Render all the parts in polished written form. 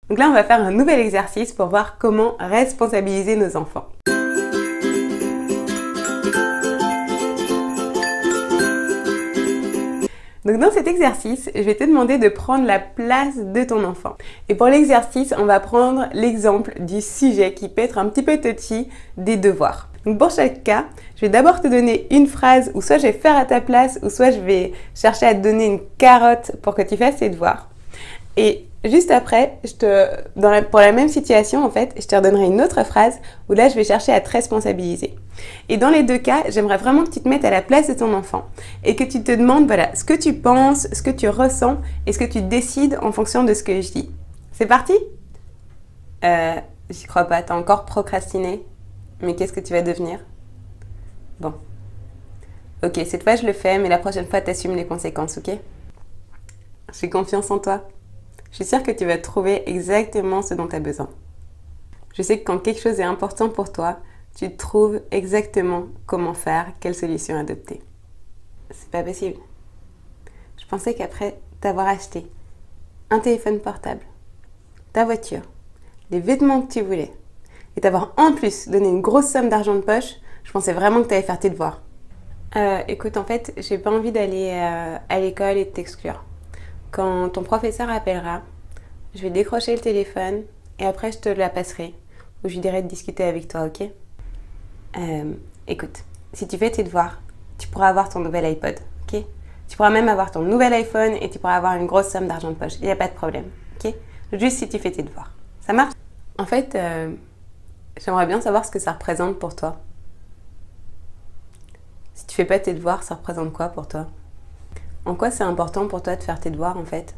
Donc là, on va faire un nouvel exercice pour voir comment responsabiliser nos enfants. Donc dans cet exercice, je vais te demander de prendre la place de ton enfant. Et pour l'exercice, on va prendre l'exemple du sujet qui peut être un petit peu touchy, des devoirs. Donc pour chaque cas, je vais d'abord te donner une phrase où soit je vais faire à ta place ou soit je vais chercher à te donner une carotte pour que tu fasses tes devoirs. Et juste après, pour la même situation, en fait, je te redonnerai une autre phrase où là, je vais chercher à te responsabiliser. Et dans les deux cas, j'aimerais vraiment que tu te mettes à la place de ton enfant et que tu te demandes, voilà, ce que tu penses, ce que tu ressens et ce que tu décides en fonction de ce que je dis. C'est parti ? J'y crois pas, t'as encore procrastiné. Mais qu'est-ce que tu vas devenir ? Bon. Ok, cette fois, je le fais, mais la prochaine fois, t'assumes les conséquences, ok ? J'ai confiance en toi. Je suis sûre que tu vas trouver exactement ce dont tu as besoin. Je sais que quand quelque chose est important pour toi, tu trouves exactement comment faire, quelle solution adopter. C'est pas possible. Je pensais qu'après t'avoir acheté un téléphone portable, ta voiture, les vêtements que tu voulais, et t'avoir en plus donné une grosse somme d'argent de poche, je pensais vraiment que tu allais faire tes devoirs. Écoute, en fait, j'ai pas envie d'aller à l'école et de t'exclure. Quand ton professeur appellera, je vais décrocher le téléphone et après je te la passerai ou je lui dirai de discuter avec toi, ok ? Écoute, si tu fais tes devoirs, tu pourras avoir ton nouvel iPod, ok ? Tu pourras même avoir ton nouvel iPhone et tu pourras avoir une grosse somme d'argent de poche. Il n'y a pas de problème, ok ? Juste si tu fais tes devoirs. Ça marche ? En fait, j'aimerais bien savoir ce que ça représente pour toi. Si tu fais pas tes devoirs, ça représente quoi pour toi ? En quoi c'est important pour toi de faire tes devoirs en fait ?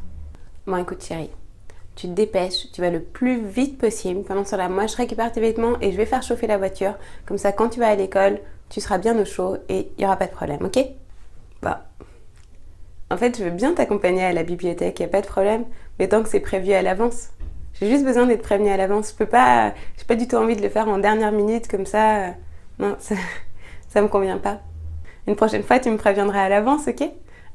Bon écoute chérie, tu te dépêches, tu vas le plus vite possible. Pendant ce temps-là, moi je récupère tes vêtements et je vais faire chauffer la voiture. Comme ça quand tu vas à l'école, tu seras bien au chaud et il n'y aura pas de problème, ok ? Bah, en fait je veux bien t'accompagner à la bibliothèque, il n'y a pas de problème, mais tant que c'est prévu à l'avance. J'ai juste besoin d'être prévenue à l'avance. J'ai pas du tout envie de le faire en dernière minute comme ça. Non, ça me convient pas. Une prochaine fois, tu me préviendras à l'avance, ok ?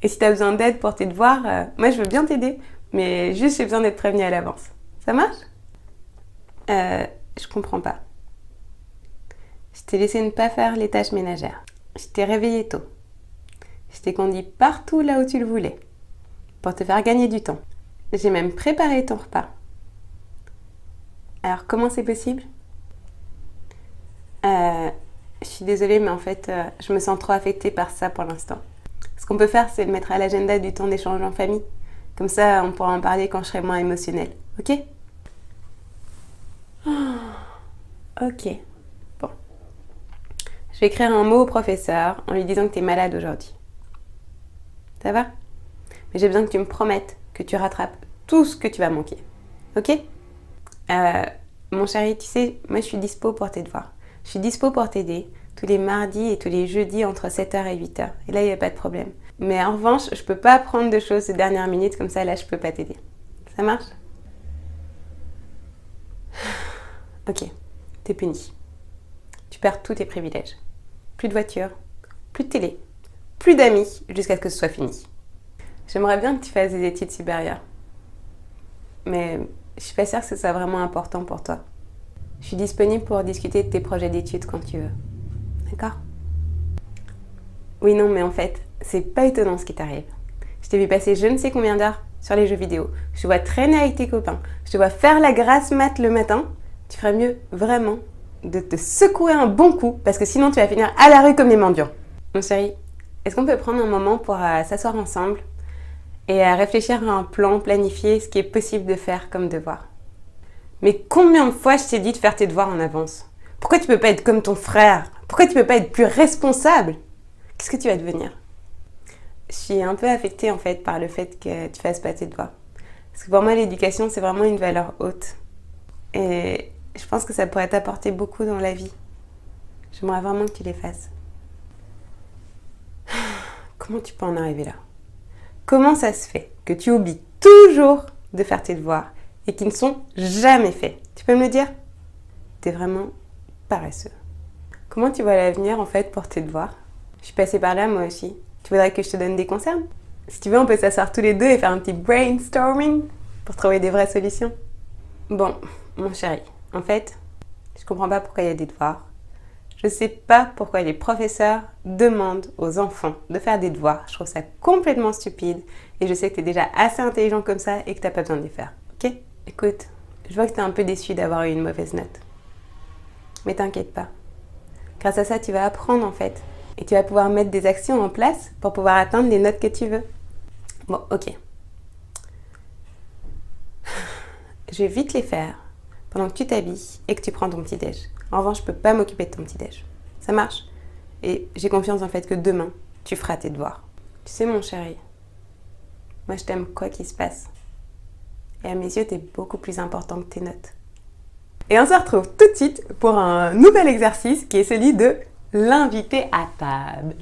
Et si tu as besoin d'aide pour tes devoirs, moi je veux bien t'aider, mais juste j'ai besoin d'être prévenue à l'avance. Ça marche ? Je comprends pas. Je t'ai laissé ne pas faire les tâches ménagères. Je t'ai réveillé tôt. Je t'ai conduit partout là où tu le voulais, pour te faire gagner du temps. J'ai même préparé ton repas. Alors comment c'est possible ? Je suis désolée, mais en fait, je me sens trop affectée par ça pour l'instant. Ce qu'on peut faire, c'est le mettre à l'agenda du temps d'échange en famille. Comme ça, on pourra en parler quand je serai moins émotionnelle. Ok ? Ok. Bon. Je vais écrire un mot au professeur en lui disant que tu es malade aujourd'hui. Ça va ? Mais j'ai besoin que tu me promettes que tu rattrapes tout ce que tu vas manquer. Ok ? Mon chéri, tu sais, moi je suis dispo pour tes devoirs. Je suis dispo pour t'aider tous les mardis et tous les jeudis entre 7h et 8h. Et là, il n'y a pas de problème. Mais en revanche, je peux pas prendre de choses de dernière minute comme ça, là, je peux pas t'aider. Ça marche ? Ok, t'es puni. Tu perds tous tes privilèges. Plus de voiture, plus de télé, plus d'amis, jusqu'à ce que ce soit fini. J'aimerais bien que tu fasses des études supérieures. Mais je suis pas sûre que ce soit vraiment important pour toi. Je suis disponible pour discuter de tes projets d'études quand tu veux. D'accord ? Oui, non, mais en fait, c'est pas étonnant ce qui t'arrive. Je t'ai vu passer je ne sais combien d'heures sur les jeux vidéo. Je te vois traîner avec tes copains. Je te vois faire la grasse mat le matin. Tu ferais mieux, vraiment, de te secouer un bon coup, parce que sinon tu vas finir à la rue comme les mendiants. Mon chéri, est-ce qu'on peut prendre un moment pour s'asseoir ensemble et réfléchir à un plan, planifier ce qui est possible de faire comme devoir ? Mais combien de fois je t'ai dit de faire tes devoirs en avance ? Pourquoi tu peux pas être comme ton frère ? Pourquoi tu peux pas être plus responsable ? Qu'est-ce que tu vas devenir ? Je suis un peu affectée en fait par le fait que tu fasses pas tes devoirs. Parce que pour moi l'éducation c'est vraiment une valeur haute. Et je pense que ça pourrait t'apporter beaucoup dans la vie. J'aimerais vraiment que tu les fasses. Comment tu peux en arriver là ? Comment ça se fait que tu oublies toujours de faire tes devoirs et qu'ils ne sont jamais faits ? Tu peux me le dire ? T'es vraiment paresseux. Comment tu vois l'avenir en fait pour tes devoirs ? Je suis passée par là moi aussi. Tu voudrais que je te donne des conseils ? Si tu veux, on peut s'asseoir tous les deux et faire un petit brainstorming pour trouver des vraies solutions. Bon, mon chéri, en fait, je comprends pas pourquoi il y a des devoirs. Je sais pas pourquoi les professeurs demandent aux enfants de faire des devoirs. Je trouve ça complètement stupide et je sais que tu es déjà assez intelligent comme ça et que tu n'as pas besoin de les faire. Ok? Écoute, je vois que tu es un peu déçu d'avoir eu une mauvaise note. Mais t'inquiète pas. Grâce à ça, tu vas apprendre en fait. Et tu vas pouvoir mettre des actions en place pour pouvoir atteindre les notes que tu veux. Bon, ok. Je vais vite les faire pendant que tu t'habilles et que tu prends ton petit-déj. En revanche, je peux pas m'occuper de ton petit-déj. Ça marche? Et j'ai confiance en fait que demain, tu feras tes devoirs. Tu sais, mon chéri, moi je t'aime quoi qu'il se passe. Et à mes yeux, t'es beaucoup plus important que tes notes. Et on se retrouve tout de suite pour un nouvel exercice qui est celui de l'invité à table.